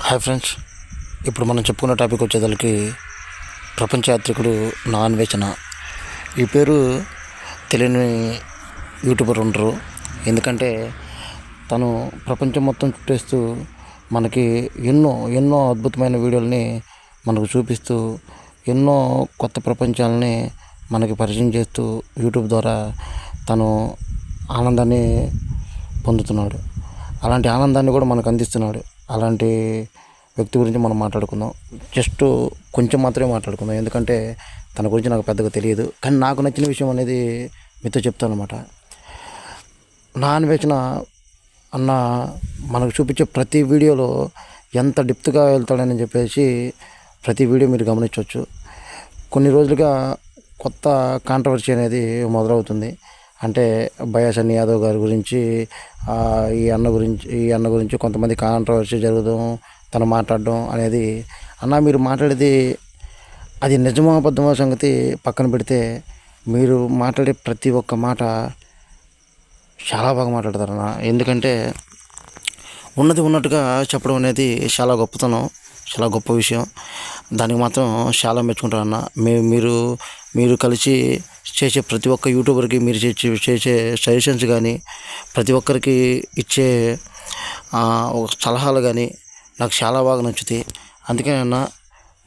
Hi friends, ఇప్పుడు మనం చెప్పుకున్న టాపిక్ వచ్చేసరికి ప్రపంచ యాత్రికుడు నా అన్వేషణ. ఈ పేరు తెలియని యూట్యూబర్ ఉండరు. ఎందుకంటే తను ప్రపంచం మొత్తం చుట్టేస్తూ మనకి ఎన్నో ఎన్నో అద్భుతమైన వీడియోలని మనకు చూపిస్తూ ఎన్నో కొత్త ప్రపంచాలని మనకి పరిచయం చేస్తూ యూట్యూబ్ ద్వారా తను ఆనందాన్ని పొందుతున్నాడు. అలాంటి ఆనందాన్ని కూడా మనకు అందిస్తున్నాడు. అలాంటి వ్యక్తి గురించి మనం మాట్లాడుకుందాం. జస్ట్ కొంచెం మాత్రమే మాట్లాడుకుందాం, ఎందుకంటే తన గురించి నాకు పెద్దగా తెలియదు. కానీ నాకు నచ్చిన విషయం అనేది మీతో చెప్తాను అనమాట. నా అన్వేషణ అన్న మనకు చూపించే ప్రతి వీడియోలో ఎంత డెప్త్గా వెళ్తాడని చెప్పేసి ప్రతి వీడియో మీరు గమనించవచ్చు. కొన్ని రోజులుగా కొత్త కాంట్రవర్సీ అనేది మొదలవుతుంది. అంటే బయాసన్ యాదవ్ గారి గురించి, ఈ అన్న గురించి కొంతమంది కాంట్రవర్సీ జరగడం, తను మాట్లాడడం అనేది. అన్న, మీరు మాట్లాడేది అది నిజమో అబద్ధమో సంగతి పక్కన పెడితే, మీరు మాట్లాడే ప్రతి ఒక్క మాట చాలా బాగా మాట్లాడతారన్న. ఎందుకంటే ఉన్నది ఉన్నట్టుగా చెప్పడం అనేది చాలా గొప్పతనం, చాలా గొప్ప విషయం. దానికి మాత్రం చాలా మెచ్చుకుంటారన్న. మీరు కలిసి చేసే ప్రతి ఒక్క యూట్యూబర్కి మీరు చేసే సజెషన్స్ కానీ, ప్రతి ఒక్కరికి ఇచ్చే సలహాలు కానీ నాకు చాలా బాగా నచ్చుతాయి. అందుకే అన్న,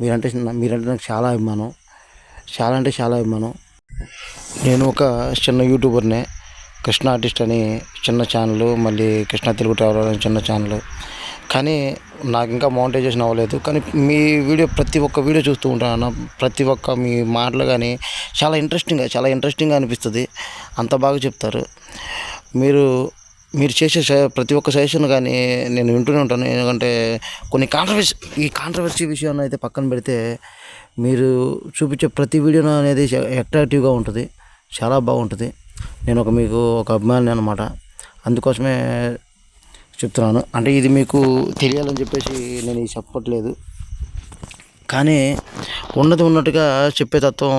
మీరంటే నాకు చాలా అభిమానం, చాలా అంటే చాలా అభిమానం. నేను ఒక చిన్న యూట్యూబర్నే, కృష్ణ ఆర్టిస్ట్ అని చిన్న ఛానల్, మళ్ళీ కృష్ణ తెలుగు ట్రావెలర్ అని చిన్న ఛానల్. కానీ నాకు ఇంకా మోనిటైజేషన్ అవ్వలేదు. కానీ మీ వీడియో ప్రతి ఒక్క వీడియో చూస్తూ ఉంటాను. ప్రతి ఒక్క మీ మాటలు కానీ చాలా ఇంట్రెస్టింగ్గా అనిపిస్తుంది. అంత బాగా చెప్తారు. మీరు చేసే ప్రతి ఒక్క సజెషన్ కానీ నేను వింటూనే ఉంటాను. ఎందుకంటే కొన్ని కాంట్రవర్సీ విషయాన్ని అయితే పక్కన పెడితే, మీరు చూపించే ప్రతి వీడియో అనేది అట్రాక్టివ్గా ఉంటుంది, చాలా బాగుంటుంది. నేను మీకు ఒక అభిమాని అనమాట. అందుకోసమే చెప్తున్నాను. అంటే ఇది మీకు తెలియాలని చెప్పేసి నేను ఇది చెప్పట్లేదు, కానీ ఉన్నది ఉన్నట్టుగా చెప్పే తత్వం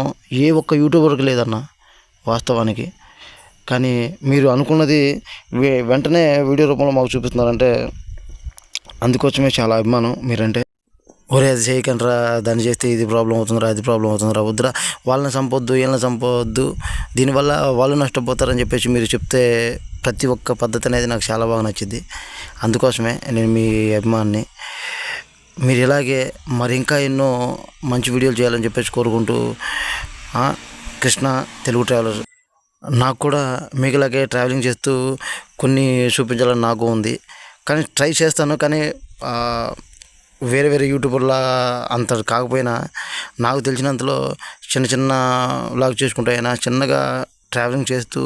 ఏ ఒక్క యూట్యూబర్కి లేదన్న వాస్తవానికి. కానీ మీరు అనుకున్నది వెంటనే వీడియో రూపంలో మాకు చూపిస్తున్నారంటే అందుకోసమే చాలా అభిమానం మీరంటే. ఒరే, అది చేయకండిరా, దాన్ని చేస్తే ఇది ప్రాబ్లం అవుతుందిరా, అది ప్రాబ్లం అవుతుందిరా, వద్దురా, వాళ్ళని చంపొద్దు, వీళ్ళని చంపొద్దు, దీనివల్ల వాళ్ళు నష్టపోతారని చెప్పేసి మీరు చెప్తే ప్రతి ఒక్క పద్ధతి అనేది నాకు చాలా బాగా నచ్చింది. అందుకోసమే నేను మీ అభిమానిని. మీరు ఇలాగే మరి ఇంకా ఎన్నో మంచి వీడియోలు చేయాలని చెప్పేసి కోరుకుంటూ, కృష్ణ తెలుగు ట్రావెలర్. నాకు కూడా మీకులాగే ట్రావెలింగ్ చేస్తూ కొన్ని చూపించాలని నాకు ఉంది. కానీ ట్రై చేస్తాను. కానీ వేరే యూట్యూబర్లా అంత కాకపోయినా నాకు తెలిసినంతలో చిన్న వ్లాగ్ చేసుకుంటూ అయినా చిన్నగా ట్రావెలింగ్ చేస్తూ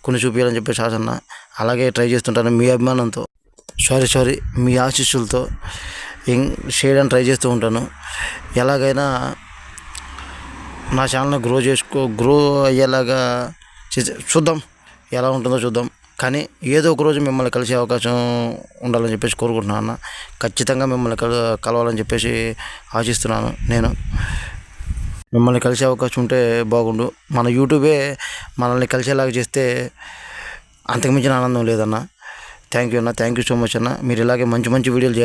కొన్ని చూపించాలని చెప్పేసి ఆశన్న. అలాగే ట్రై చేస్తుంటాను మీ అభిమానంతో, సారీ మీ ఆశీస్సులతో చేయడానికి ట్రై చేస్తూ ఉంటాను. ఎలాగైనా నా ఛానల్ని గ్రో అయ్యేలాగా చూద్దాం, ఎలా ఉంటుందో చూద్దాం. కానీ ఏదో ఒక రోజు మిమ్మల్ని కలిసే అవకాశం ఉండాలని చెప్పేసి కోరుకుంటున్నాను అన్న. ఖచ్చితంగా మిమ్మల్ని కలవాలని చెప్పేసి ఆశిస్తున్నాను. నేను మిమ్మల్ని కలిసే అవకాశం ఉంటే బాగుండు. మన యూట్యూబే మనల్ని కలిసేలాగా చేస్తే అంతకుమించిన ఆనందం లేదన్న. థ్యాంక్ యూ అన్న, థ్యాంక్ యూ సో మచ్ అన్న. మీరు ఇలాగే మంచి వీడియోలు చేయాలి.